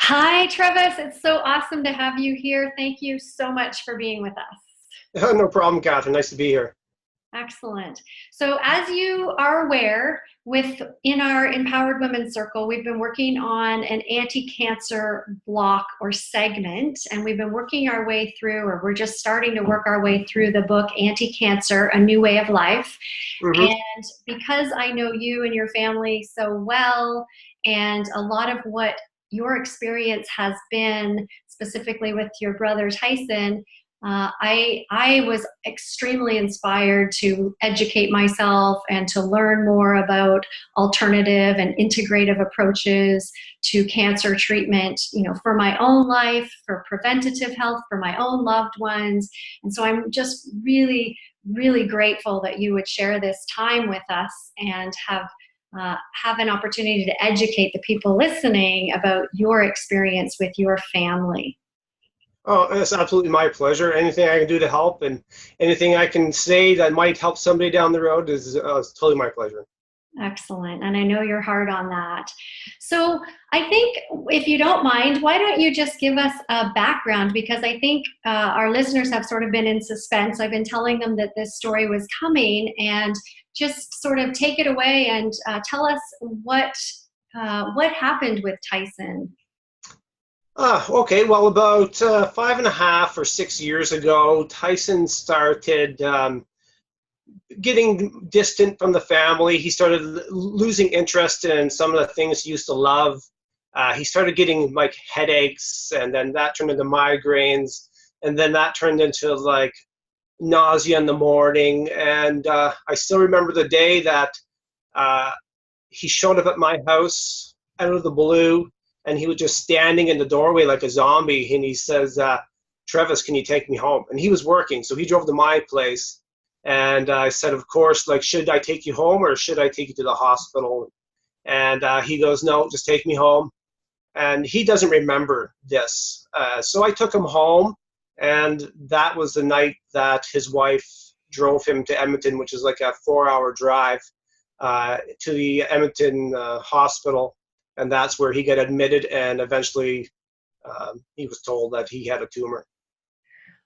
Hi, Trevis. It's so awesome to have you here. Thank you so much for being with us. No problem, Catherine. Nice to be here. Excellent. So, as you are aware, in our Empowered Women Circle, we've been working on an anti-cancer block or segment, and we've been working our way through, or we're just starting to work our way through the book Anti-Cancer: A New Way of Life. Hmm. And because I know you and your family so well, and a lot of what your experience has been, specifically with your brother Tyson, I was extremely inspired to educate myself and to learn more about alternative and integrative approaches to cancer treatment, for my own life, for preventative health, for my own loved ones. And so I'm just really, really grateful that you would share this time with us and have an opportunity to educate the people listening about your experience with your family. Oh, it's absolutely my pleasure. Anything I can do to help and anything I can say that might help somebody down the road is totally my pleasure. Excellent. And I know you're hard on that. So I think, if you don't mind, why don't you just give us a background? Because I think our listeners have sort of been in suspense. I've been telling them that this story was coming, and just sort of take it away and tell us what happened with Tyson. Okay. Well, about 5.5 or 6 years ago, Tyson started getting distant from the family. He started losing interest in some of the things he used to love. He started getting like headaches, and then that turned into migraines, and then that turned into like nausea in the morning. And I still remember the day that uh, he showed up at my house out of the blue, and he was just standing in the doorway like a zombie. And he says, "Trevis, can you take me home?" And he was working, so he drove to my place. And I said, "Of course, like, should I take you home or should I take you to the hospital?" And he goes, "No, just take me home." And he doesn't remember this. So I took him home, and that was the night that his wife drove him to Edmonton, which is like a 4-hour drive to the Edmonton hospital. And that's where he got admitted, and eventually he was told that he had a tumor.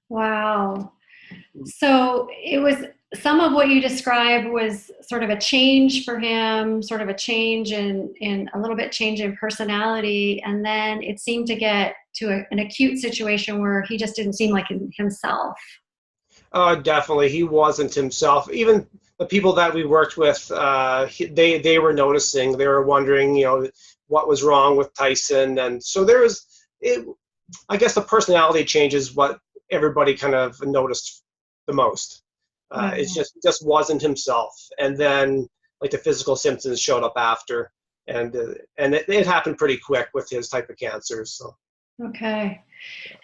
Wow. So it was, some of what you described was sort of a change for him, sort of a change in a little bit change in personality. And then it seemed to get to an acute situation where he just didn't seem like himself. Definitely, he wasn't himself. Even the people that we worked with, they were noticing. They were wondering, what was wrong with Tyson. And so there was, it, I guess, the personality change is what everybody kind of noticed the most. It Wow. just wasn't himself. And then like the physical symptoms showed up after, and it happened pretty quick with his type of cancer. So. Okay.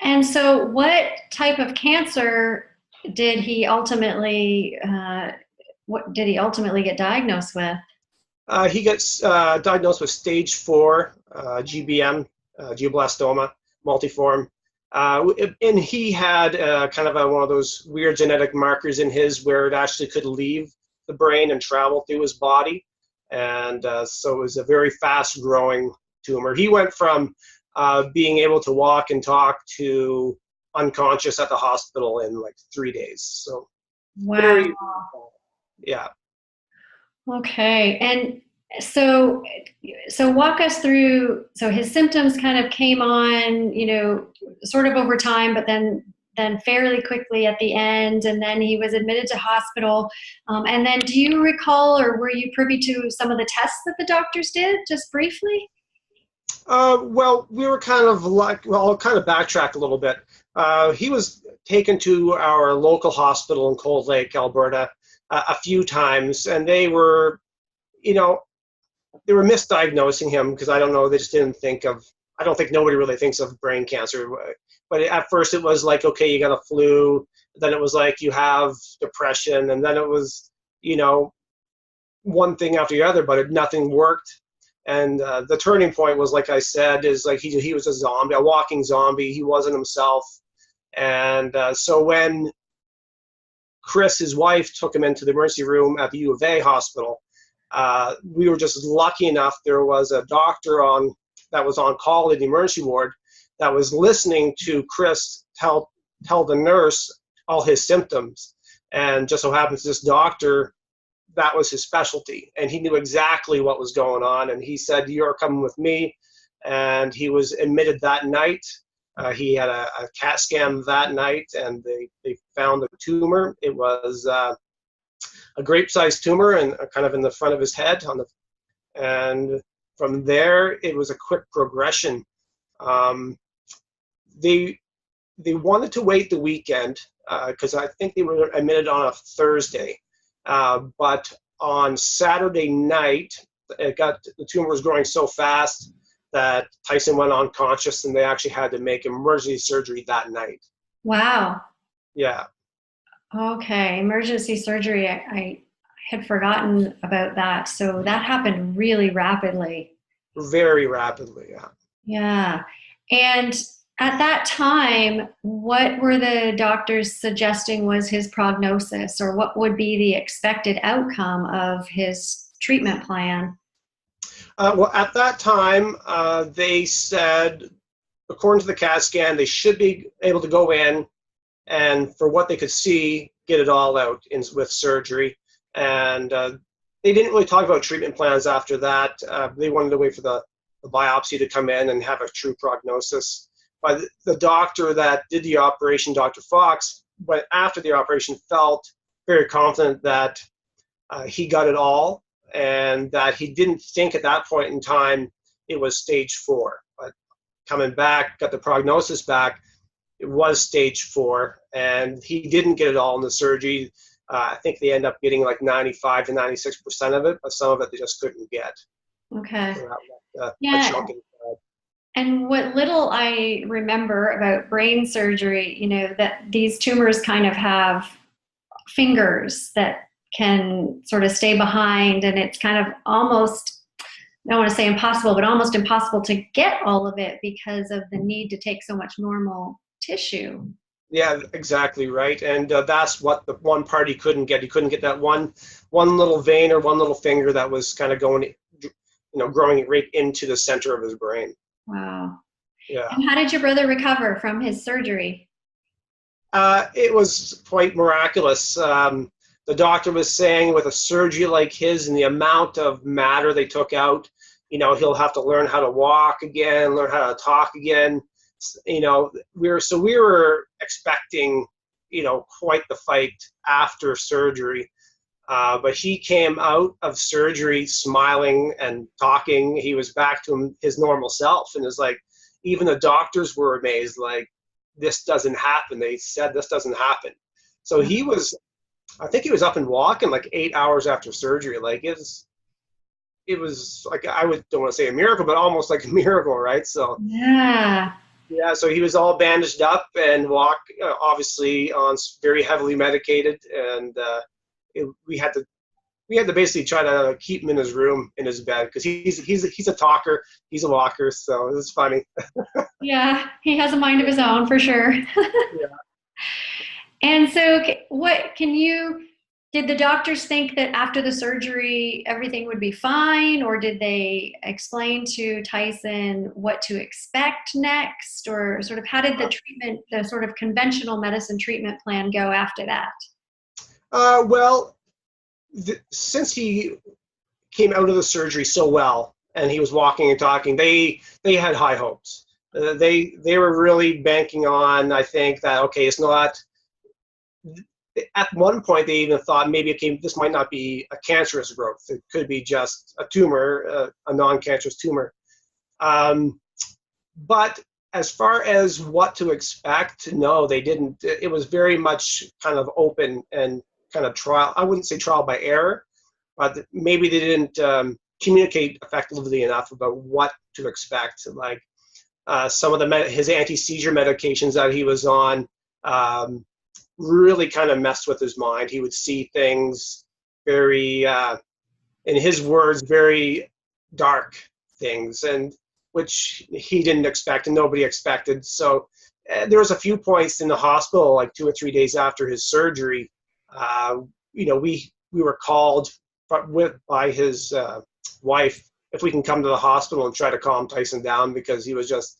And so what type of cancer did he ultimately, what did he ultimately get diagnosed with? He gets diagnosed with stage 4 GBM, glioblastoma multiforme. And he had kind of one of those weird genetic markers in his where it actually could leave the brain and travel through his body. And so it was a very fast growing tumor. He went from being able to walk and talk to unconscious at the hospital in like 3 days. So Wow. very, yeah. Okay. And so walk us through, so his symptoms kind of came on, sort of over time, but then fairly quickly at the end, and then he was admitted to hospital. And then do you recall, or were you privy to some of the tests that the doctors did, just briefly? Well, we were kind of like, well, I'll kind of backtrack a little bit. He was taken to our local hospital in Cold Lake, Alberta, a few times, and you know, they were misdiagnosing him because I don't know, they just didn't think of, I don't think nobody really thinks of brain cancer. But at first it was like, okay, you got a flu. Then it was like you have depression, and then it was, you know, one thing after the other, but nothing worked. And the turning point was, like I said, is like he was a zombie, a walking zombie. He wasn't himself. And so when Chris, his wife, took him into the emergency room at the U of A hospital, we were just lucky enough. There was a doctor on that was on call in the emergency ward that was listening to Chris tell the nurse all his symptoms. And just so happens this doctor, that was his specialty. And he knew exactly what was going on. And he said, "You're coming with me." And he was admitted that night. He had a CAT scan that night, and they found a tumor. It was a grape-sized tumor and kind of in the front of his head. And from there, it was a quick progression. They wanted to wait the weekend because I think they were admitted on a Thursday. But on Saturday night, the tumor was growing so fast that Tyson went unconscious, and they actually had to make emergency surgery that night. Wow. Yeah. Okay, emergency surgery. I had forgotten about that. So that happened really rapidly. Very rapidly, yeah. Yeah. And at that time, what were the doctors suggesting was his prognosis, or what would be the expected outcome of his treatment plan? Well, at that time, they said, according to the CAT scan, they should be able to go in and, for what they could see, get it all out with surgery. And they didn't really talk about treatment plans after that. They wanted to wait for the biopsy to come in and have a true prognosis. But the doctor that did the operation, Dr. Fox, but after the operation, felt very confident that he got it all, and that he didn't think at that point in time it was stage 4. But coming back, got the prognosis back, it was stage 4, and he didn't get it all in the surgery. I think they end up getting like 95 to 96% of it, but some of it they just couldn't get. Okay. So that, Yeah. a chunk inside. And what little I remember about brain surgery, that these tumors kind of have fingers that can sort of stay behind, and it's kind of almost, I don't want to say impossible, but almost impossible to get all of it because of the need to take so much normal tissue. Yeah, exactly right. And that's what the one part he couldn't get. He couldn't get that one little vein or one little finger that was kind of going, growing right into the center of his brain. Wow. Yeah. And how did your brother recover from his surgery? It was quite miraculous. The doctor was saying with a surgery like his and the amount of matter they took out, he'll have to learn how to walk again, learn how to talk again. We were expecting, quite the fight after surgery. But he came out of surgery smiling and talking. He was back to his normal self, and it's like, even the doctors were amazed, like, this doesn't happen. They said this doesn't happen. So I think he was up and walking like 8 hours after surgery. Like it was like, don't want to say a miracle, but almost like a miracle, right? So yeah. So he was all bandaged up and walked, obviously on very heavily medicated, and we had to basically try to keep him in his room, in his bed, because he's a talker, he's a walker, so it was funny. Yeah, he has a mind of his own for sure. Yeah. And so did the doctors think that after the surgery everything would be fine, or did they explain to Tyson what to expect next, or sort of how did the sort of conventional medicine treatment plan go after that? Since he came out of the surgery so well and he was walking and talking, they had high hopes. They were really banking on, I think, that, okay, it's not. At one point, they even thought maybe this might not be a cancerous growth. It could be just a tumor, a non-cancerous tumor. But as far as what to expect, no, they didn't. It was very much kind of open and kind of trial. I wouldn't say trial by error, but maybe they didn't communicate effectively enough about what to expect. Like some of his anti-seizure medications that he was on really kind of messed with his mind. He would see things very, in his words, very dark things, and which he didn't expect and nobody expected. So there was a few points in the hospital, like 2 or 3 days after his surgery, we were called by his wife if we can come to the hospital and try to calm Tyson down, because he was just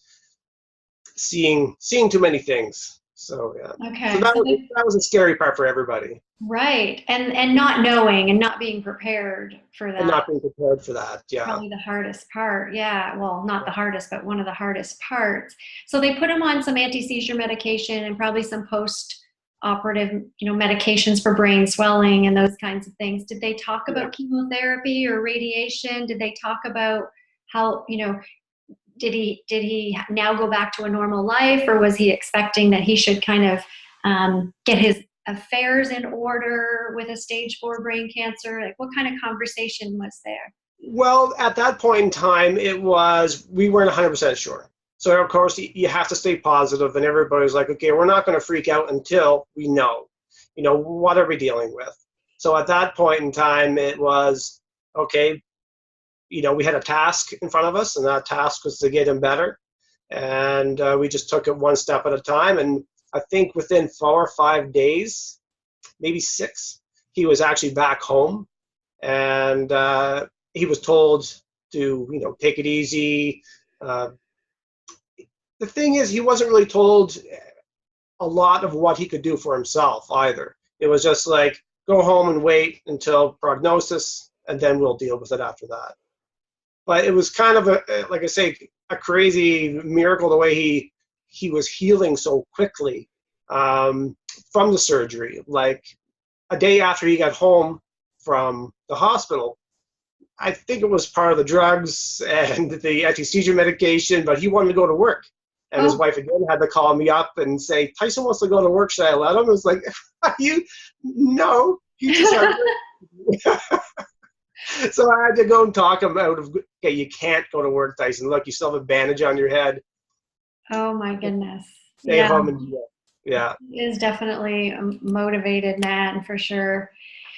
seeing too many things. So yeah. So Okay. that was a scary part for everybody. Right. And not knowing and not being prepared for And that. not being prepared for that. Yeah. Probably the hardest part. Yeah. Well, not the hardest, but one of the hardest parts. So they put him on some anti-seizure medication and probably some post-operative, medications for brain swelling and those kinds of things. Did they talk Yeah. about chemotherapy or radiation? Did they talk about how, did he now go back to a normal life, or was he expecting that he should kind of get his affairs in order with a stage 4 brain cancer? Like, what kind of conversation was there? Well, at that point in time, we weren't 100% sure. So of course you have to stay positive, and everybody's like, okay, we're not going to freak out until we know, what are we dealing with? So at that point in time, it was, okay, we had a task in front of us, and that task was to get him better. And we just took it one step at a time. And I think within 4 or 5 days, maybe 6, he was actually back home. And he was told to, take it easy. The thing is, he wasn't really told a lot of what he could do for himself either. It was just like, go home and wait until prognosis, and then we'll deal with it after that. But it was kind of like I say, a crazy miracle the way he was healing so quickly from the surgery. Like a day after he got home from the hospital, I think it was part of the drugs and the anti-seizure medication, but he wanted to go to work. And his wife again had to call me up and say, Tyson wants to go to work. Should I let him? I was like, no, he just had So I had to go and talk him out of, okay, you can't go to work, Tyson. Look, you still have a bandage on your head. Oh my goodness. Stay home and do it. Yeah. He is definitely a motivated man for sure.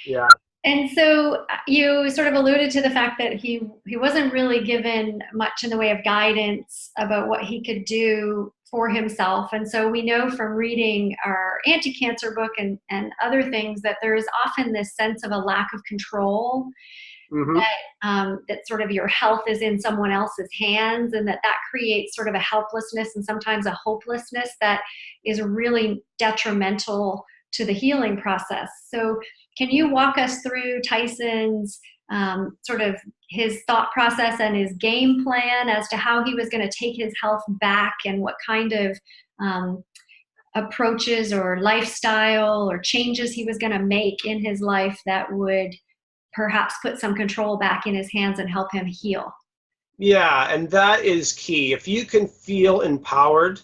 Yeah. And so you sort of alluded to the fact that he wasn't really given much in the way of guidance about what he could do for himself. And so we know from reading our anti-cancer book and other things that there is often this sense of a lack of control. Mm-hmm. That sort of your health is in someone else's hands, and that creates sort of a helplessness and sometimes a hopelessness that is really detrimental to the healing process. So can you walk us through Tyson's sort of his thought process and his game plan as to how he was going to take his health back, and what kind of approaches or lifestyle or changes he was going to make in his life that would perhaps put some control back in his hands and help him heal? Yeah, and that is key. If you can feel empowered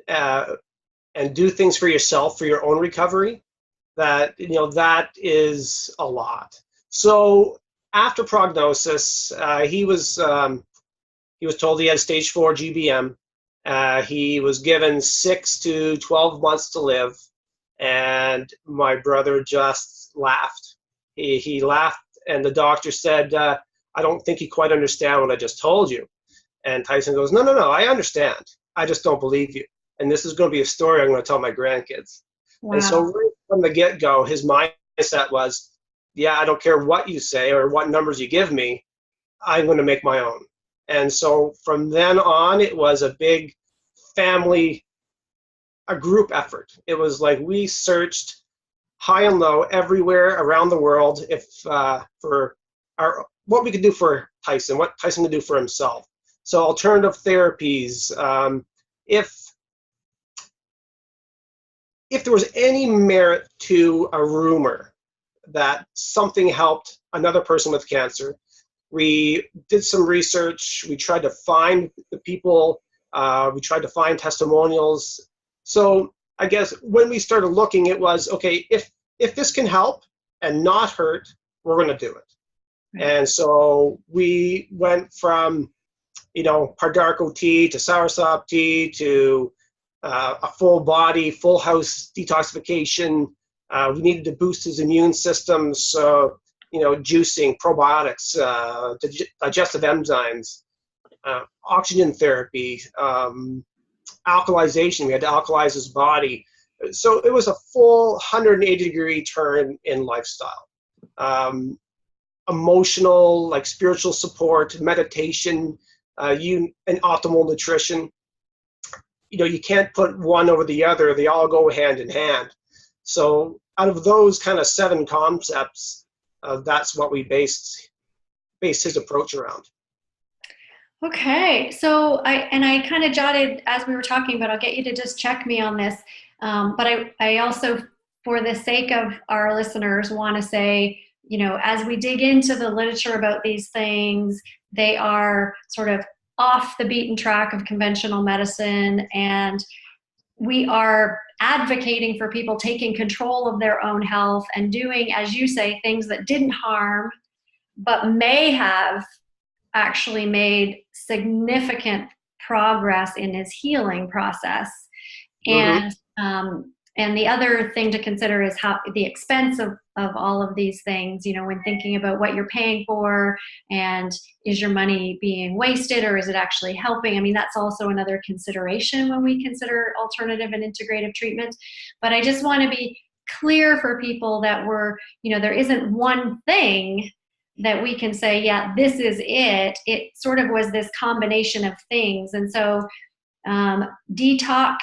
and do things for yourself, for your own recovery, that is a lot. So after prognosis, he was told he had stage 4 GBM. He was given 6 to 12 months to live, and my brother just laughed. He laughed, and the doctor said, I don't think you quite understand what I just told you. And Tyson goes, no, I understand. I just don't believe you. And this is going to be a story I'm going to tell my grandkids. Wow. And so right from the get-go, his mindset was, yeah, I don't care what you say or what numbers you give me, I'm going to make my own. And so from then on, it was a big family, a group effort. It was like we searched high and low everywhere around the world for what we could do for Tyson, what Tyson could do for himself. So alternative therapies, if there was any merit to a rumor that something helped another person with cancer, we did some research. We tried to find the people. We tried to find testimonials. So I guess when we started looking, it was, okay, if this can help and not hurt, we're going to do it. Right. And so we went from, Pardarco tea to soursop tea to a full body, full house detoxification. We needed to boost his immune system. So, juicing, probiotics, digestive enzymes, oxygen therapy, alkalization. We had to alkalize his body. So it was a full 180-degree turn in lifestyle. emotional, like spiritual support, meditation, and optimal nutrition. You can't put one over the other. They all go hand in hand. So out of those kind of 7 concepts, that's what we based his approach around. Okay, so I kind of jotted as we were talking, but I'll get you to just check me on this. But I also, for the sake of our listeners, want to say, as we dig into the literature about these things, they are sort of off the beaten track of conventional medicine, and we are advocating for people taking control of their own health and doing, as you say, things that didn't harm, but may have actually made significant progress in his healing process. Mm-hmm. And the other thing to consider is how the expense of all of these things, when thinking about what you're paying for, and is your money being wasted or is it actually helping? I mean, that's also another consideration when we consider alternative and integrative treatment. But I just want to be clear for people that there isn't one thing that we can say, yeah, this is it. It sort of was this combination of things. And so detox,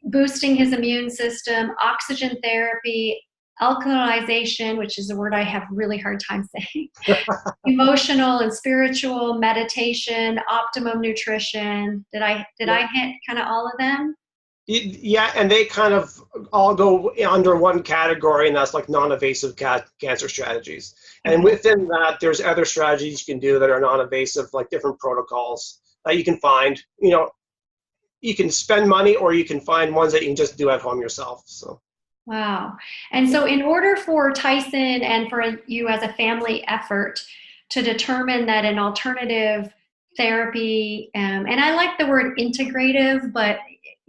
boosting his immune system, oxygen therapy, alkalization, which is a word I have really hard time saying, emotional and spiritual meditation, optimum nutrition. Did I hit kind of all of them? Yeah, and they kind of all go under one category, and that's like non-invasive cancer strategies. Okay. And within that, there's other strategies you can do that are non-invasive, like different protocols that you can find. You can spend money, or you can find ones that you can just do at home yourself. So. Wow. And so in order for Tyson and for you as a family effort to determine that an alternative therapy, and I like the word integrative, but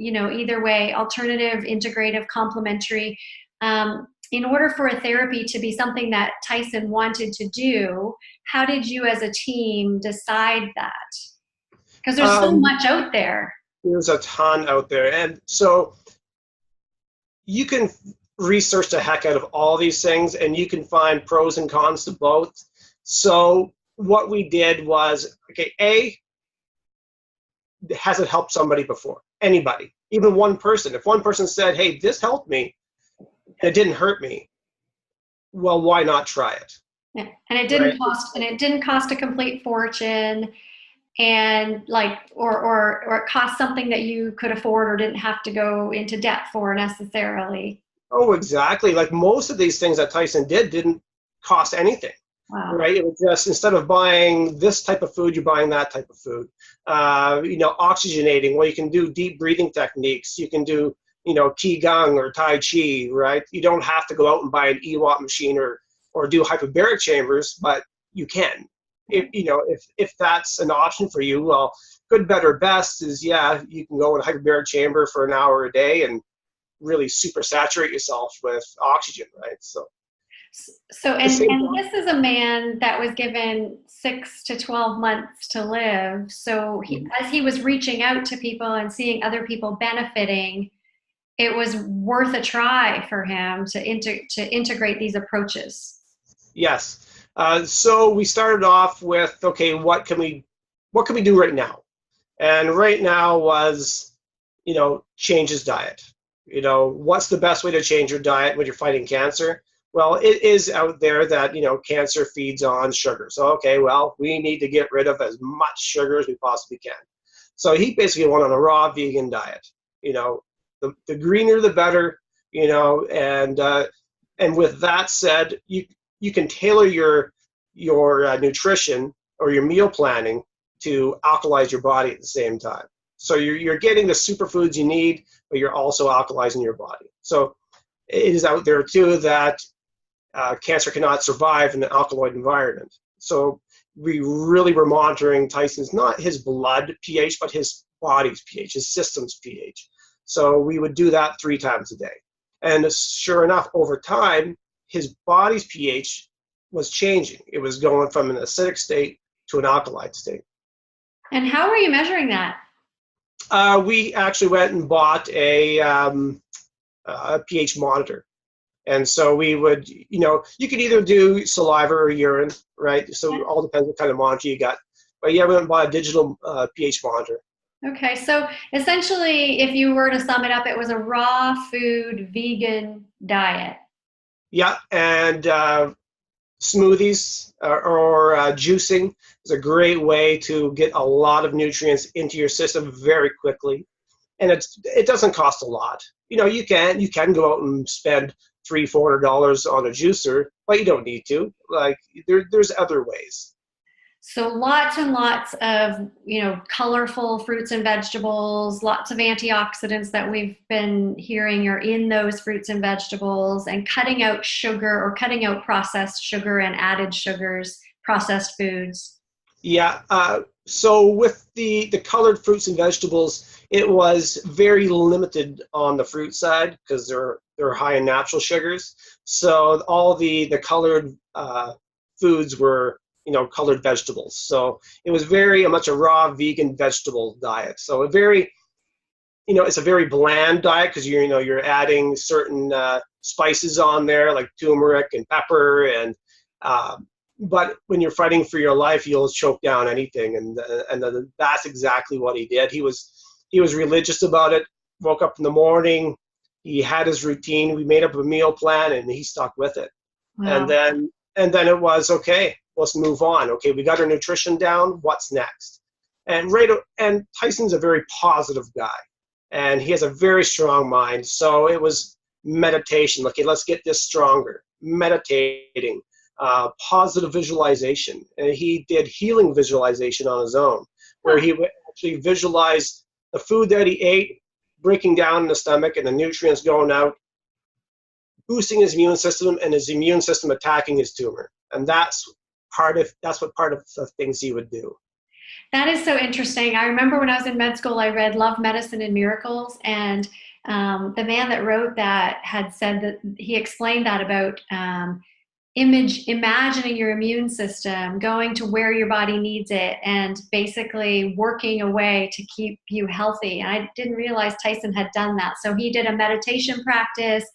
either way, alternative, integrative, complementary, in order for a therapy to be something that Tyson wanted to do, how did you as a team decide that? Because there's so much out there. There's a ton out there. And so you can research the heck out of all these things, and you can find pros and cons to both. So what we did was, okay, has it helped somebody before? Anybody, even one person. If one person said, hey, this helped me, and it didn't hurt me, well, why not try it? Yeah. And it didn't cost a complete fortune. And or it cost something that you could afford or didn't have to go into debt for necessarily. Oh, exactly. Like most of these things that Tyson didn't cost anything. Wow. Right? It was just, instead of buying this type of food, you're buying that type of food. Oxygenating. Well, you can do deep breathing techniques. You can do, Qigong or Tai Chi, right? You don't have to go out and buy an EWAT machine or do hyperbaric chambers, but you can. If that's an option for you, well, good, better, best is, you can go in a hyperbaric chamber for an hour a day and really super saturate yourself with oxygen, right? So and this is a man that was given 6 to 12 months to live. So as he was reaching out to people and seeing other people benefiting, it was worth a try for him to integrate these approaches. Yes. So we started off with, okay, what can we do right now? And right now was, change his diet. What's the best way to change your diet when you're fighting cancer? Well, it is out there that, cancer feeds on sugar. So, okay, well, we need to get rid of as much sugar as we possibly can. So he basically went on a raw vegan diet. The greener, the better, and with that said, you can tailor your nutrition or your meal planning to alkalize your body at the same time. So you're getting the superfoods you need, but you're also alkalizing your body. So it is out there too that cancer cannot survive in an alkaloid environment. So we really were monitoring Tyson's, not his blood pH, but his body's pH, his system's pH. So we would do that 3 times a day. And sure enough, over time, his body's pH was changing. It was going from an acidic state to an alkaline state. And how were you measuring that? We actually went and bought a pH monitor. And so we would, you could either do saliva or urine, right? So it all depends what kind of monitor you got. But yeah, we went and bought a digital pH monitor. Okay, so essentially, if you were to sum it up, it was a raw food vegan diet. Yeah, and smoothies or juicing is a great way to get a lot of nutrients into your system very quickly, and it doesn't cost a lot. You can go out and spend $300-400 on a juicer, but you don't need to. Like there's other ways. So lots and lots of, colorful fruits and vegetables, lots of antioxidants that we've been hearing are in those fruits and vegetables, and cutting out sugar or cutting out processed sugar and added sugars, processed foods. Yeah. So with the colored fruits and vegetables, it was very limited on the fruit side because they're high in natural sugars. So all the colored foods were colored vegetables. So it was very much a raw vegan vegetable diet. So it's a very bland diet because you're adding certain spices on there like turmeric and pepper, and but when you're fighting for your life, you'll choke down anything, and that's exactly what he did. He was religious about it. Woke up in the morning, he had his routine. We made up a meal plan, and he stuck with it. Wow. And then it was okay. Let's move on. Okay, we got our nutrition down. What's next? And Tyson's a very positive guy, and he has a very strong mind. So it was meditation. Okay, let's get this stronger. Meditating, positive visualization, and he did healing visualization on his own, where he would actually visualize the food that he ate breaking down in the stomach and the nutrients going out, boosting his immune system, and his immune system attacking his tumor. And that's what part of the things he would do. That is so interesting. I remember when I was in med school, I read Love, Medicine, and Miracles, and the man that wrote that had said that he explained that about imagining your immune system going to where your body needs it and basically working a way to keep you healthy. And I didn't realize Tyson had done that. So he did a meditation practice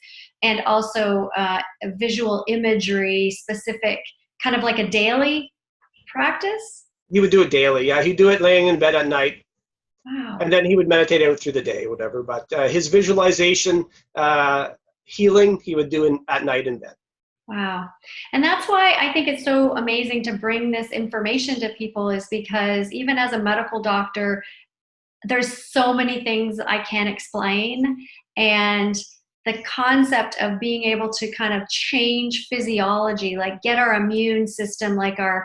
and also a visual imagery specific, kind of like a daily practice. He would do it daily. Yeah, he'd do it laying in bed at night. Wow. And then he would meditate out through the day, whatever. But his visualization, healing, he would do at night in bed. Wow. And that's why I think it's so amazing to bring this information to people, is because even as a medical doctor, there's so many things I can't explain. And the concept of being able to kind of change physiology, like get our immune system, like our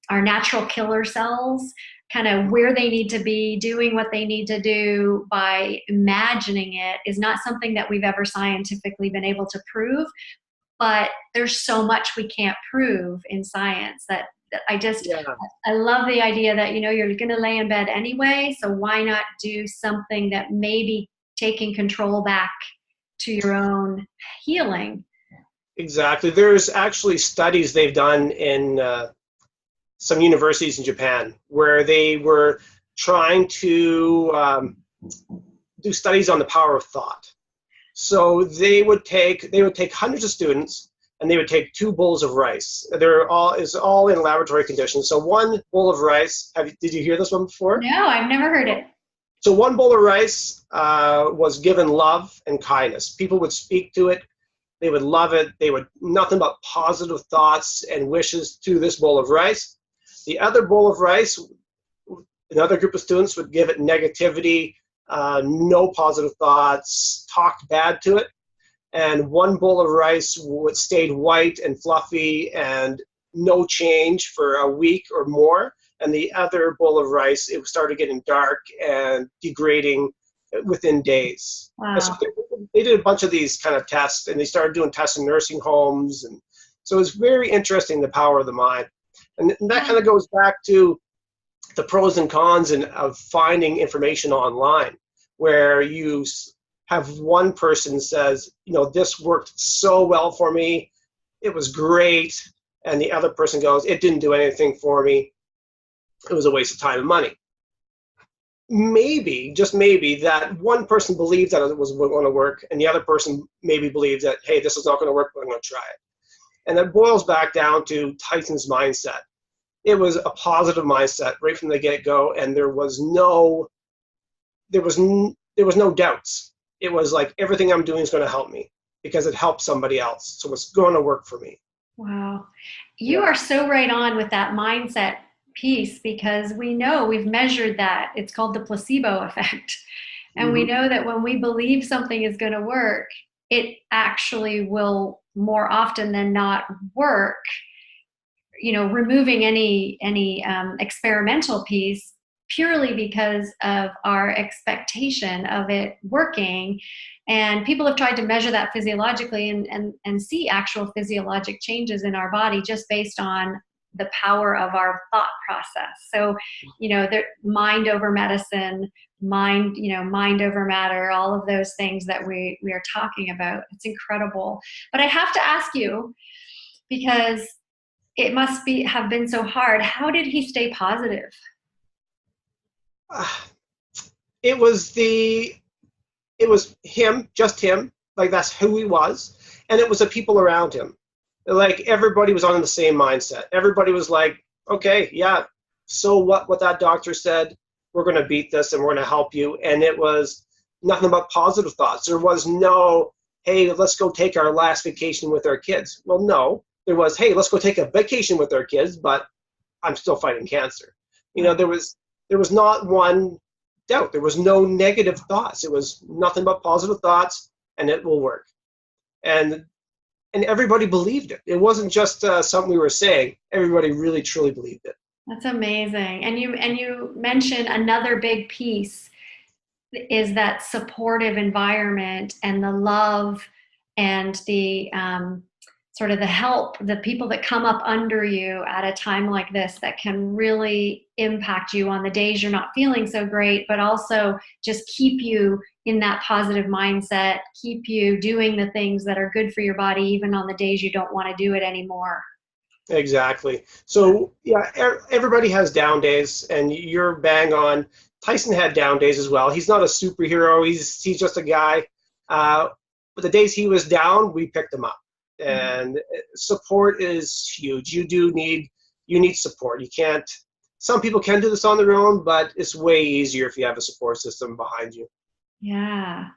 natural killer cells, kind of where they need to be, doing what they need to do by imagining it, is not something that we've ever scientifically been able to prove. But there's so much we can't prove in science that I love the idea that, you're going to lay in bed anyway. So why not do something that maybe taking control back to your own healing? Exactly. There's actually studies they've done in some universities in Japan where they were trying to do studies on the power of thought. So they would take hundreds of students, and they would take 2 bowls of rice. It's all in laboratory conditions. So 1 bowl of rice. Did you hear this one before? No, I've never heard it. So 1 bowl of rice was given love and kindness. People would speak to it. They would love it. They would nothing but positive thoughts and wishes to this bowl of rice. The other bowl of rice, another group of students would give it negativity, no positive thoughts, talked bad to it. And 1 bowl of rice stayed white and fluffy and no change for a week or more. And the other bowl of rice, it started getting dark and degrading within days. Wow. So they did a bunch of these kind of tests, and they started doing tests in nursing homes. And so it's very interesting, the power of the mind. And that kind of goes back to the pros and cons of finding information online, where you have one person says, this worked so well for me, it was great, and the other person goes, it didn't do anything for me, it was a waste of time and money. maybe, just maybe, that one person believed that it was going to work, and the other person maybe believed that, hey, this is not going to work, but I'm going to try it. And that boils back down to Tyson's mindset. It was a positive mindset right from the get-go, and there was no doubts. It was like, everything I'm doing is going to help me because it helps somebody else, so it's going to work for me. Wow. You are so right on with that mindset piece, because we know, we've measured that. It's called the placebo effect. And we know that when we believe something is going to work, it actually will more often than not work. Removing any experimental piece, purely because of our expectation of it working. And people have tried to measure that physiologically and see actual physiologic changes in our body just based on the power of our thought process. So, mind over medicine, mind over matter, all of those things that we are talking about. It's incredible. But I have to ask you, because it must have been so hard. How did he stay positive? It was him, just him. Like, that's who he was. And it was the people around him. Like, everybody was on the same mindset. Everybody was like, okay, yeah, so what that doctor said, we're going to beat this and we're going to help you. And it was nothing but positive thoughts. There was no, hey, let's go take our last vacation with our kids. Well, no. There was, hey, let's go take a vacation with our kids, but I'm still fighting cancer. There was not one doubt. There was no negative thoughts. It was nothing but positive thoughts, and it will work. And everybody believed it. It wasn't just something we were saying. Everybody really, truly believed it. That's amazing. And you mentioned another big piece is that supportive environment and the love and the sort of the help, the people that come up under you at a time like this that can really impact you on the days you're not feeling so great, but also just keep you in that positive mindset, keep you doing the things that are good for your body, even on the days you don't want to do it anymore. Exactly. So, yeah, everybody has down days, and you're bang on. Tyson had down days as well. He's not a superhero. He's just a guy. But the days he was down, we picked him up. And support is huge. You need support. You can't, some people can do this on their own, but it's way easier if you have a support system behind you. Yeah.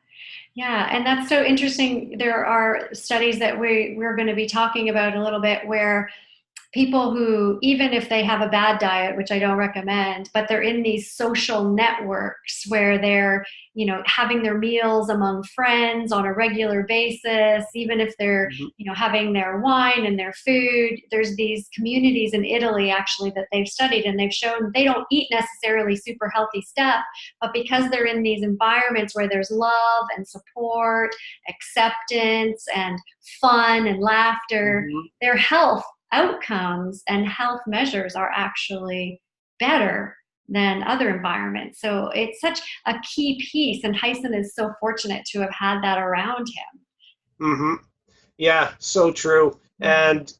And that's so interesting. There are studies that we're going to be talking about a little bit, where people who, even if they have a bad diet, which I don't recommend, but they're in these social networks where they're, having their meals among friends on a regular basis, even if they're, having their wine and their food. There's these communities in Italy, actually, that they've studied, and they've shown they don't eat necessarily super healthy stuff, but because they're in these environments where there's love and support, acceptance and fun and laughter, their health outcomes and health measures are actually better than other environments. So it's such a key piece, and Tyson is so fortunate to have had that around him. Yeah, so true. And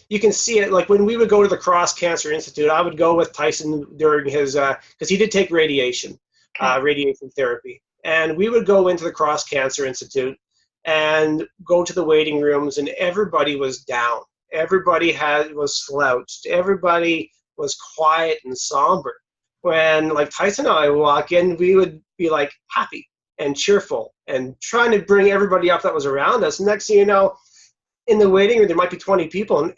you can see it, like when we would go to the Cross Cancer Institute, I would go with Tyson during his, because he did take radiation therapy. And we would go into the Cross Cancer Institute and go to the waiting rooms, and everybody was down. Everybody was slouched. Everybody was quiet and somber. When like Tyson and I would walk in, we would be like happy and cheerful and trying to bring everybody up that was around us. Next thing you know, in the waiting room, there might be 20 people, and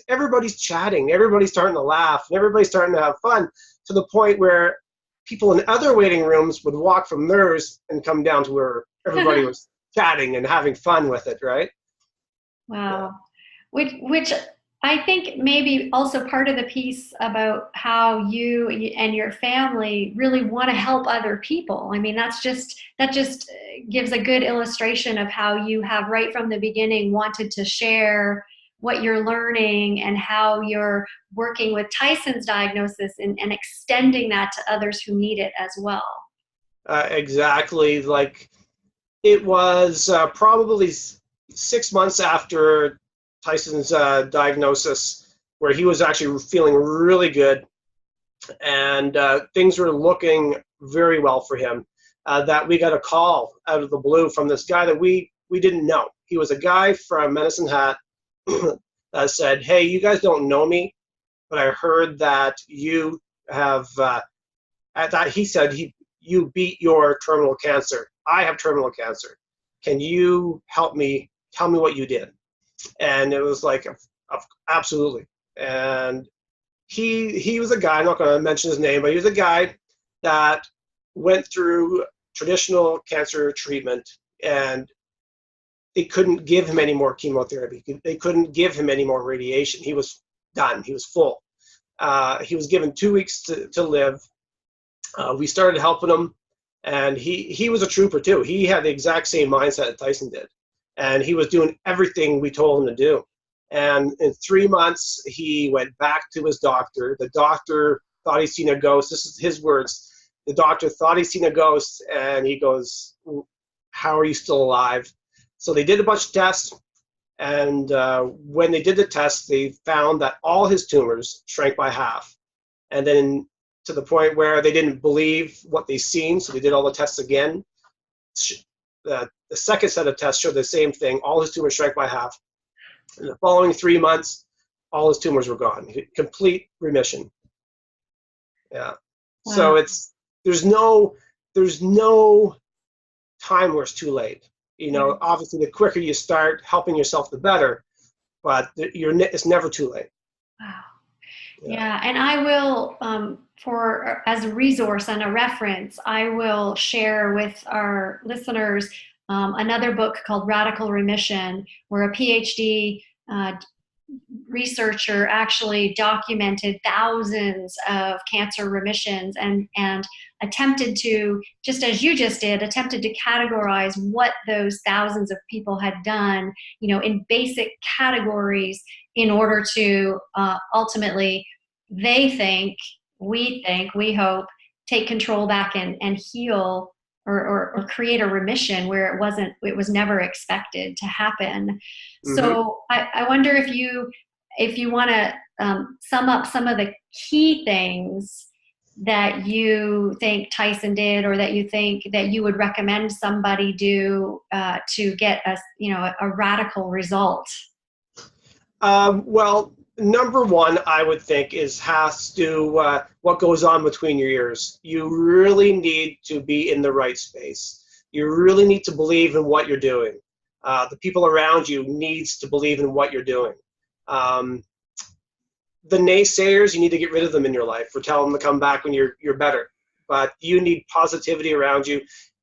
everybody's chatting. Everybody's starting to laugh, and everybody's starting to have fun, to the point where people in other waiting rooms would walk from theirs and come down to where everybody was chatting and having fun with it, right? Wow. Which I think maybe also part of the piece about how you and your family really want to help other people. I mean, that just gives a good illustration of how you have right from the beginning wanted to share what you're learning and how you're working with Tyson's diagnosis and extending that to others who need it as well. Exactly. Like, it was probably 6 months after Tyson's diagnosis, where he was actually feeling really good, and things were looking very well for him, that we got a call out of the blue from this guy that we didn't know. He was a guy from Medicine Hat that said, hey, you guys don't know me, but I heard that you have, he said, you beat your terminal cancer. I have terminal cancer. Can you help me? Tell me what you did. And it was like, absolutely. And he was a guy, I'm not going to mention his name, but he was a guy that went through traditional cancer treatment, and they couldn't give him any more chemotherapy. They couldn't give him any more radiation. He was done. He was full. He was given 2 weeks to live. We started helping him, and he was a trooper too. He had the exact same mindset that Tyson did, and he was doing everything we told him to do. And in 3 months, he went back to his doctor. The doctor thought he'd seen a ghost. This is his words. The doctor thought he'd seen a ghost, and he goes, how are you still alive? So they did a bunch of tests, and when they did the tests, they found that all his tumors shrank by half. And then to the point where they didn't believe what they seen, so they did all the tests again. The second set of tests showed the same thing. All his tumors shrank by half. In the following 3 months, all his tumors were gone. Complete remission. Yeah. Wow. So there's no time where it's too late. You know, obviously the quicker you start helping yourself, the better, but it's never too late. Wow. Yeah, and I will, as a resource and a reference, I will share with our listeners another book called Radical Remission, where a PhD researcher actually documented thousands of cancer remissions and attempted to, just as you just did, attempted to categorize what those thousands of people had done, in basic categories in order to ultimately, we hope, take control back and heal or create a remission where it was never expected to happen. Mm-hmm. So I wonder if you want to sum up some of the key things that you think Tyson did, or that you think that you would recommend somebody do to get a radical result. Well, number one, I would think has to what goes on between your ears. You really need to be in the right space. You really need to believe in what you're doing. The people around you needs to believe in what you're doing. The naysayers, you need to get rid of them in your life, or tell them to come back when you're better. But you need positivity around you.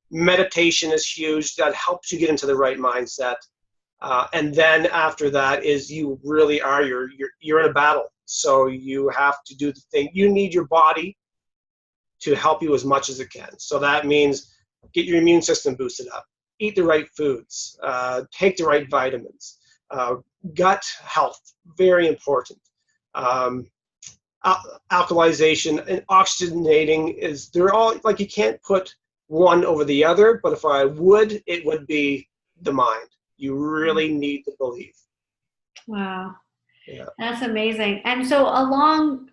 Meditation is huge. That helps you get into the right mindset. And then after that is you really are, you're in a battle. So you have to do the thing. You need your body to help you as much as it can. So that means get your immune system boosted up, eat the right foods, take the right vitamins, gut health, very important. Alkalization and oxygenating they're all, like, you can't put one over the other, but if I would, it would be the mind. You really need to believe. Wow. Yeah. That's amazing. And so along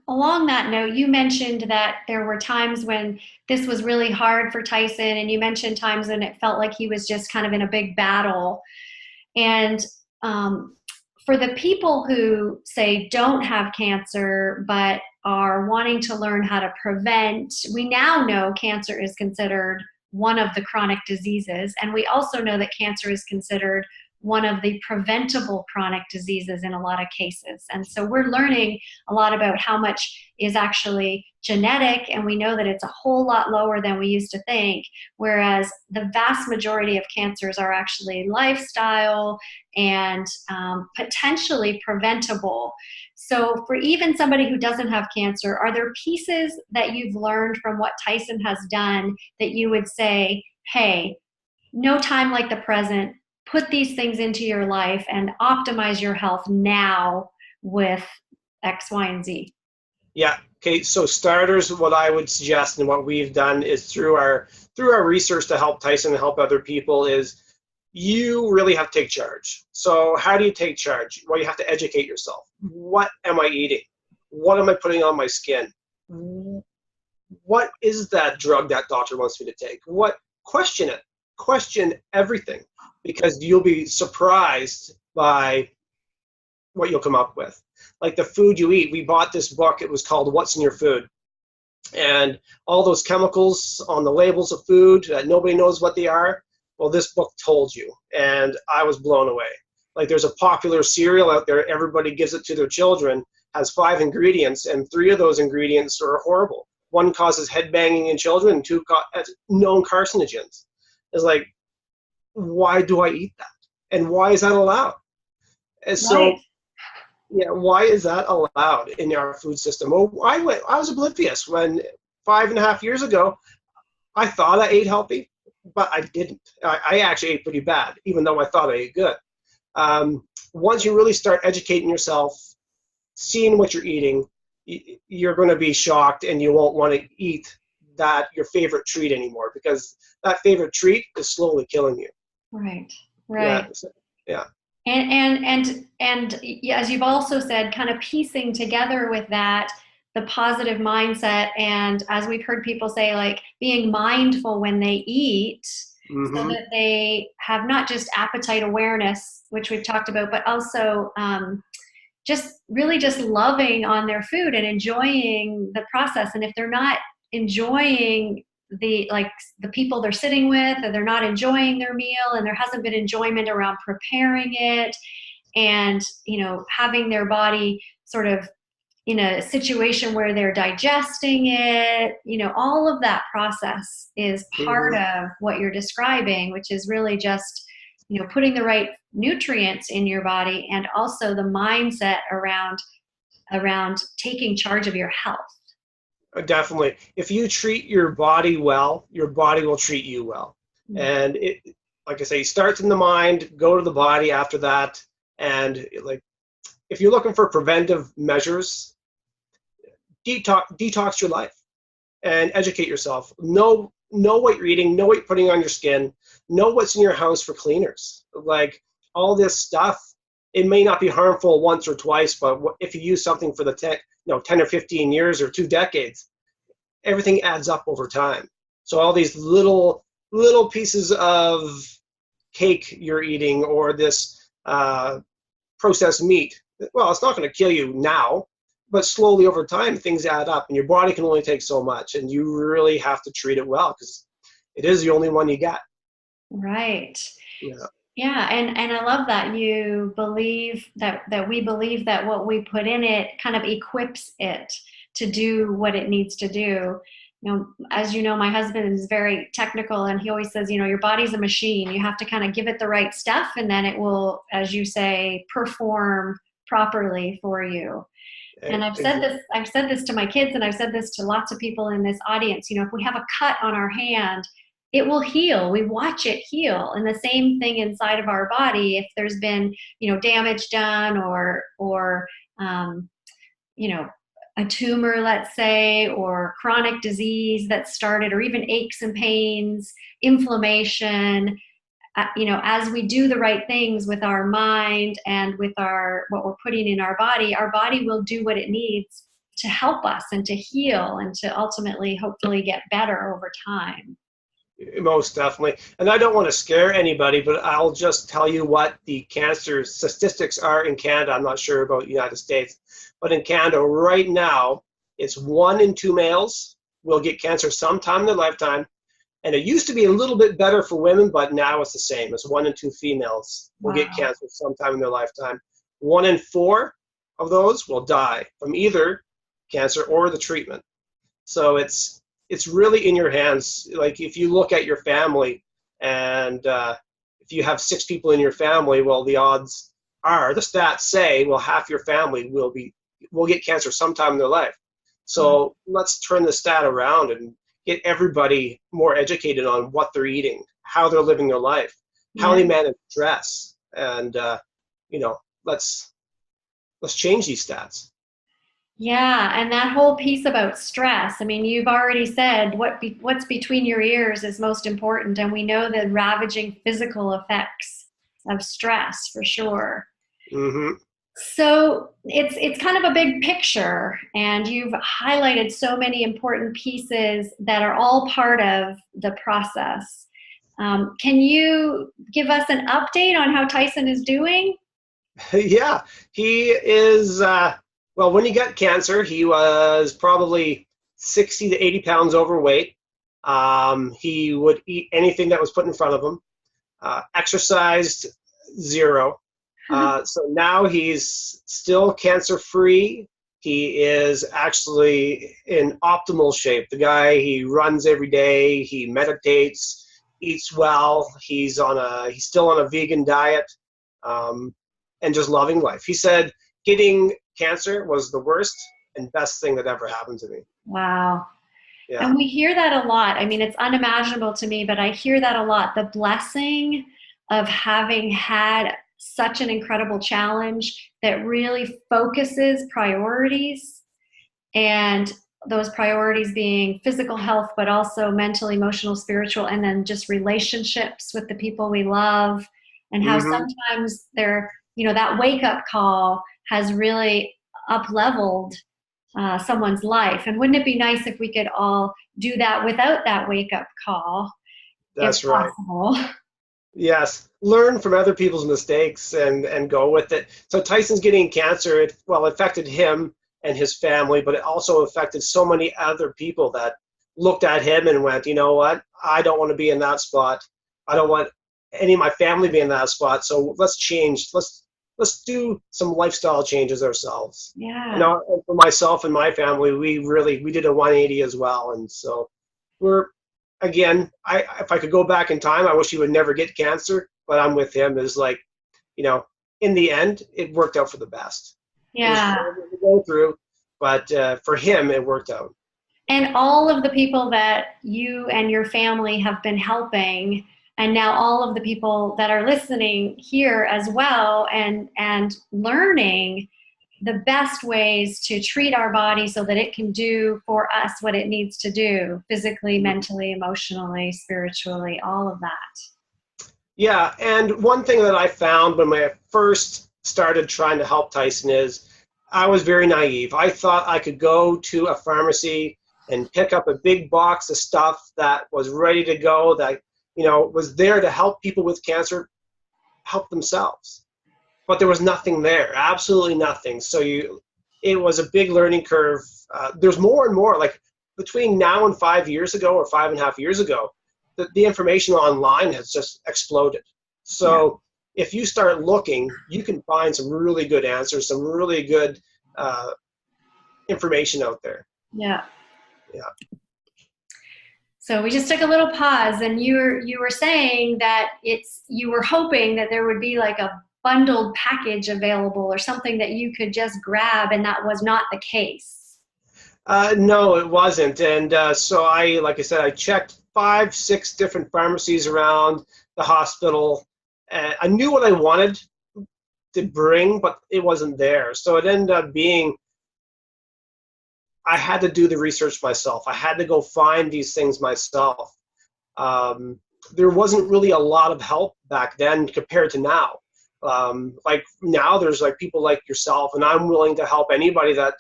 that note, you mentioned that there were times when this was really hard for Tyson, and you mentioned times when it felt like he was just kind of in a big battle. And for the people who, say, don't have cancer but are wanting to learn how to prevent, we now know cancer is considered one of the chronic diseases, and we also know that cancer is considered one of the preventable chronic diseases in a lot of cases. And so we're learning a lot about how much is actually genetic, and we know that it's a whole lot lower than we used to think, whereas the vast majority of cancers are actually lifestyle and potentially preventable. So for even somebody who doesn't have cancer, are there pieces that you've learned from what Tyson has done that you would say, hey, no time like the present, put these things into your life and optimize your health now with X, Y, and Z? Yeah. Okay. So starters, what I would suggest and what we've done is through our research to help Tyson and help other people is you really have to take charge. So how do you take charge? Well, you have to educate yourself. What am I eating? What am I putting on my skin? what is that drug that doctor wants me to take? Question it. Question everything, because you'll be surprised by what you'll come up with. Like the food you eat. We bought this book. It was called What's in Your Food. And all those chemicals on the labels of food that nobody knows what they are, well, this book told you. And I was blown away. Like there's a popular cereal out there, everybody gives it to their children, has 5 ingredients, and 3 of those ingredients are horrible. 1 causes head banging in children, and 2 has known carcinogens. It's like, why do I eat that? And why is that allowed? And so, Right. yeah, why is that allowed in our food system? Well, I was oblivious when 5.5 years ago, I thought I ate healthy, but I didn't. I actually ate pretty bad, even though I thought I ate good. Once you really start educating yourself, seeing what you're eating, you're going to be shocked, and you won't want to eat your favorite treat anymore, because that favorite treat is slowly killing you. Right. Yeah. Right. Yeah. And as you've also said, kind of piecing together with that, the positive mindset, and as we've heard people say, like being mindful when they eat, so Mm-hmm. that they have not just appetite awareness, which we've talked about, but also just really just loving on their food and enjoying the process. And if they're not enjoying the people they're sitting with, or they're not enjoying their meal, and there hasn't been enjoyment around preparing it, and having their body sort of in a situation where they're digesting it, all of that process is part Mm-hmm. of what you're describing, which is really just putting the right nutrients in your body, and also the mindset around taking charge of your health. Definitely. If you treat your body well, your body will treat you well. And it, like I say, starts in the mind, go to the body after that. And like, if you're looking for preventive measures, detox your life and educate yourself. Know what you're eating, know what you're putting on your skin, know what's in your house for cleaners. Like all this stuff, it may not be harmful once or twice, but if you use something for the 10 or 15 years or 2 decades, everything adds up over time. So all these little pieces of cake you're eating, or this processed meat, well, it's not going to kill you now, but slowly over time, things add up, and your body can only take so much, and you really have to treat it well, because it is the only one you got. Right. Yeah. Yeah, and I love that you believe that we believe that what we put in it kind of equips it to do what it needs to do. As you know, my husband is very technical, and he always says, your body's a machine. You have to kind of give it the right stuff, and then it will, as you say, perform properly for you. And Exactly. I've said this to my kids, and I've said this to lots of people in this audience. If we have a cut on our hand, it will heal. We watch it heal. And the same thing inside of our body. If there's been, damage done, or a tumor, let's say, or chronic disease that started, or even aches and pains, inflammation, as we do the right things with our mind and with what we're putting in our body will do what it needs to help us and to heal, and to ultimately, hopefully, get better over time. Most definitely. And I don't want to scare anybody, but I'll just tell you what the cancer statistics are in Canada. I'm not sure about the United States, but in Canada right now, it's 1 in 2 males will get cancer sometime in their lifetime. And it used to be a little bit better for women, but now it's the same. It's 1 in 2 females will get Wow. cancer sometime in their lifetime. 1 in 4 of those will die from either cancer or the treatment. So it's really in your hands. Like if you look at your family, and if you have 6 people in your family, well, the odds are, the stats say, well, half your family will get cancer sometime in their life. So let's turn the stat around and get everybody more educated on what they're eating, how they're living their life, how Yeah. they manage stress, and let's change these stats. Yeah, and that whole piece about stress. I mean, you've already said what's between your ears is most important, and we know the ravaging physical effects of stress for sure. Mm-hmm. So it's kind of a big picture, and you've highlighted so many important pieces that are all part of the process. Can you give us an update on how Tyson is doing? Yeah, he is. Well, when he got cancer, he was probably 60 to 80 pounds overweight. He would eat anything that was put in front of him. Exercised zero. So now he's still cancer free. He is actually in optimal shape. The guy, he runs every day. He meditates, eats well. He's still on a vegan diet. Um, and just loving life. He said getting cancer was the worst and best thing that ever happened to me. Wow. Yeah. And we hear that a lot. I mean, it's unimaginable to me, but I hear that a lot. The blessing of having had such an incredible challenge that really focuses priorities, and those priorities being physical health, but also mental, emotional, spiritual, and then just relationships with the people we love, and how Hmm. sometimes they're, that wake up call has really up leveled someone's life. And wouldn't it be nice if we could all do that without that wake up call, if That's right. possible? Yes. Learn from other people's mistakes and go with it. So Tyson's getting cancer. It affected him and his family, but it also affected so many other people that looked at him and went, you know what? I don't want to be in that spot. I don't want any of my family be in that spot. So let's change. Let's do some lifestyle changes ourselves. And Yeah. for myself and my family, we did a 180 as well. And so we're again, if I could go back in time, I wish he would never get cancer. But I'm with him. Is like, you know, in the end, it worked out for the best. It was Yeah. horrible to go through, but for him, it worked out. And all of the people that you and your family have been helping, and now all of the people that are listening here as well, and learning the best ways to treat our body so that it can do for us what it needs to do physically, mentally, emotionally, spiritually, all of that. Yeah, and one thing that I found when I first started trying to help Tyson is I was very naive. I thought I could go to a pharmacy and pick up a big box of stuff that was ready to go, that was there to help people with cancer help themselves. But there was nothing there, absolutely nothing. So it was a big learning curve. There's more and more, like between now and 5 years ago or 5.5 years ago, the information online has just exploded. Yeah. So if you start looking, you can find some really good answers, some really good uh, information out there. Yeah. Yeah. So we just took a little pause, and you were saying that you were hoping that there would be like a bundled package available or something that you could just grab, and that was not the case. No, it wasn't. And so like I said, I checked 5, 6 different pharmacies around the hospital. I knew what I wanted to bring, but it wasn't there. So it ended up being I had to do the research myself. I had to go find these things myself. Um, there wasn't really a lot of help back then compared to now. Like now, there's like people like yourself, and I'm willing to help anybody that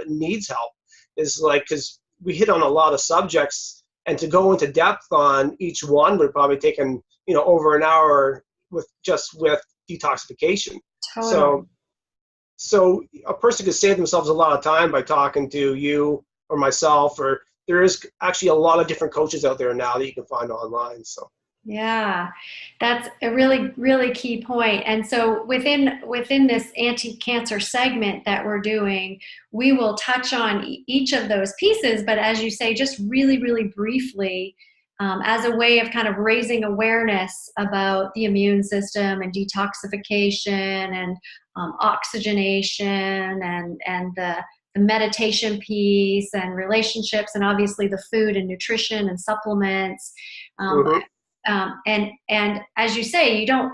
needs help. Is like because we hit on a lot of subjects, and to go into depth on each one would probably taken over an hour with detoxification. Totally. So so a person could save themselves a lot of time by talking to you or myself, or there is actually a lot of different coaches out there now that you can find online. So Yeah, that's a really, really key point. And so within this anti-cancer segment that we're doing, we will touch on each of those pieces. But as you say, just really, really briefly, as a way of kind of raising awareness about the immune system and detoxification and oxygenation and the meditation piece and relationships, and obviously the food and nutrition and supplements. Um, mhm. and as you say, you don't,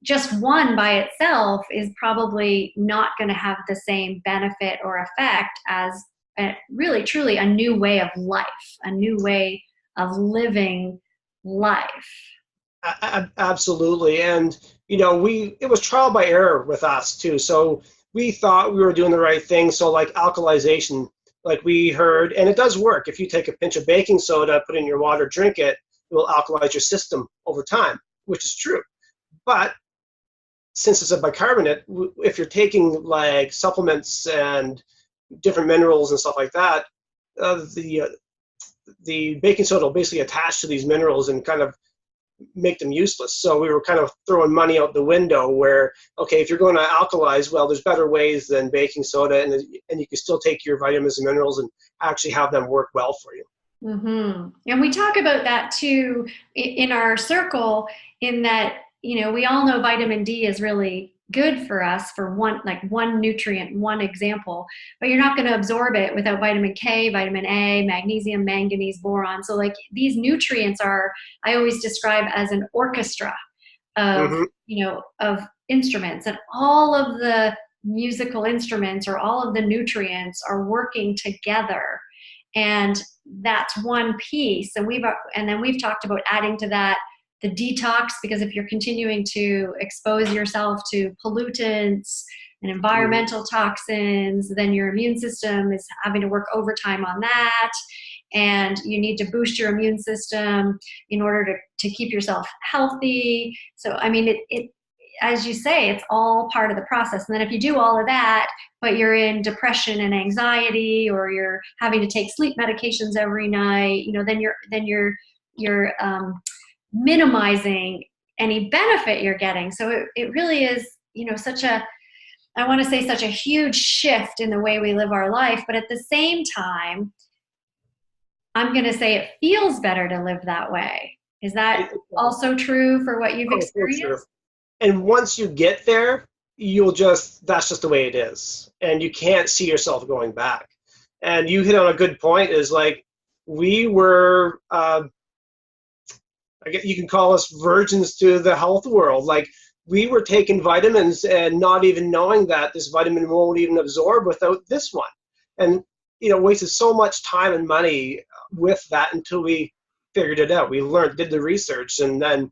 just one by itself is probably not going to have the same benefit or effect as really truly a new way of life, a new way of living life. Absolutely. And, it was trial by error with us too. So we thought we were doing the right thing. So like alkalization, like we heard, and it does work. If you take a pinch of baking soda, put it in your water, drink it, it will alkalize your system over time, which is true. But since it's a bicarbonate, if you're taking like supplements and different minerals and stuff like that, the baking soda will basically attach to these minerals and kind of make them useless. So we were kind of throwing money out the window where, okay, if you're going to alkalize, well, there's better ways than baking soda, and you can still take your vitamins and minerals and actually have them work well for you. And we talk about that too in our circle, in that, we all know vitamin D is really good for us for one nutrient, one example, but you're not going to absorb it without vitamin K, vitamin A, magnesium, manganese, boron. So like these nutrients are, I always describe as an orchestra of, Mm-hmm. of instruments, and all of the musical instruments or all of the nutrients are working together. And that's one piece. And then we've talked about adding to that the detox, because if you're continuing to expose yourself to pollutants and environmental toxins, then your immune system is having to work overtime on that. And you need to boost your immune system in order to keep yourself healthy. So, I mean, it as you say, it's all part of the process. And then if you do all of that, but you're in depression and anxiety, or you're having to take sleep medications every night, you're minimizing any benefit you're getting. So it really is, I want to say such a huge shift in the way we live our life. But at the same time, I'm going to say it feels better to live that way. Is that also true for what you've experienced? For sure. And once you get there, that's just the way it is. And you can't see yourself going back. And you hit on a good point, is like, we were, I guess you can call us virgins to the health world. Like, we were taking vitamins and not even knowing that this vitamin won't even absorb without this one. And, wasted so much time and money with that until we figured it out. We did the research, and then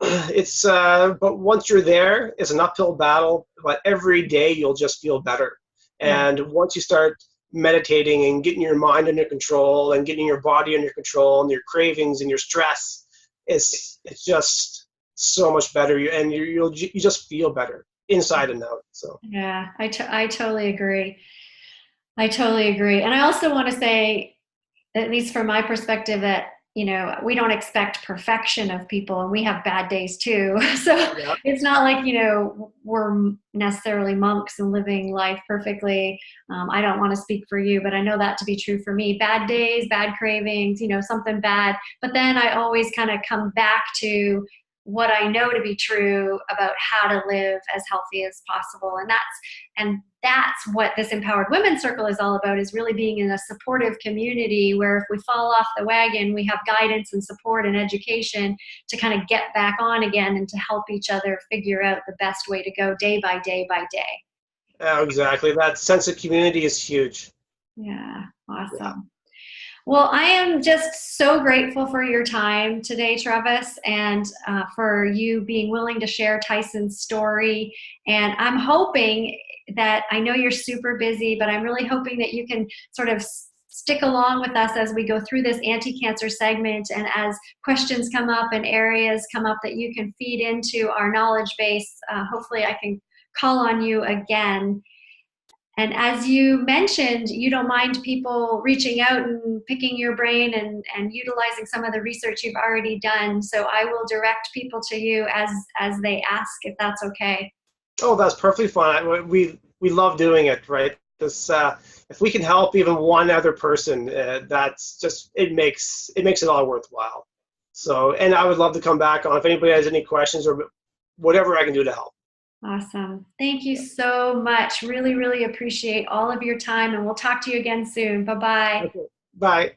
but once you're there, it's an uphill battle, but every day you'll just feel better. And once you start meditating and getting your mind under control and getting your body under control and your cravings and your stress, it's just so much better. You just feel better inside and out. So yeah, I totally agree. I totally agree. And I also want to say, at least from my perspective, that we don't expect perfection of people, and we have bad days too. So yeah. It's not like, we're necessarily monks and living life perfectly. I don't want to speak for you, but I know that to be true for me. Bad days, bad cravings, something bad. But then I always kind of come back to what I know to be true about how to live as healthy as possible. And that's what this Empowered Women Circle is all about, is really being in a supportive community where if we fall off the wagon, we have guidance and support and education to kind of get back on again, and to help each other figure out the best way to go day by day by day. Oh, exactly. That sense of community is huge. Yeah, awesome. Yeah. Well, I am just so grateful for your time today, Trevis, and for you being willing to share Tyson's story. And I'm hoping that, I know you're super busy, but I'm really hoping that you can sort of stick along with us as we go through this anti-cancer segment, and as questions come up and areas come up that you can feed into our knowledge base. Hopefully I can call on you again. And as you mentioned, you don't mind people reaching out and picking your brain and utilizing some of the research you've already done. So I will direct people to you as they ask, if that's okay. Oh, that's perfectly fine. We love doing it, right? This, if we can help even one other person, that's just, it makes it all worthwhile. So, and I would love to come back on if anybody has any questions or whatever I can do to help. Awesome. Thank you so much. Really, really appreciate all of your time, and we'll talk to you again soon. Bye-bye. Okay. Bye.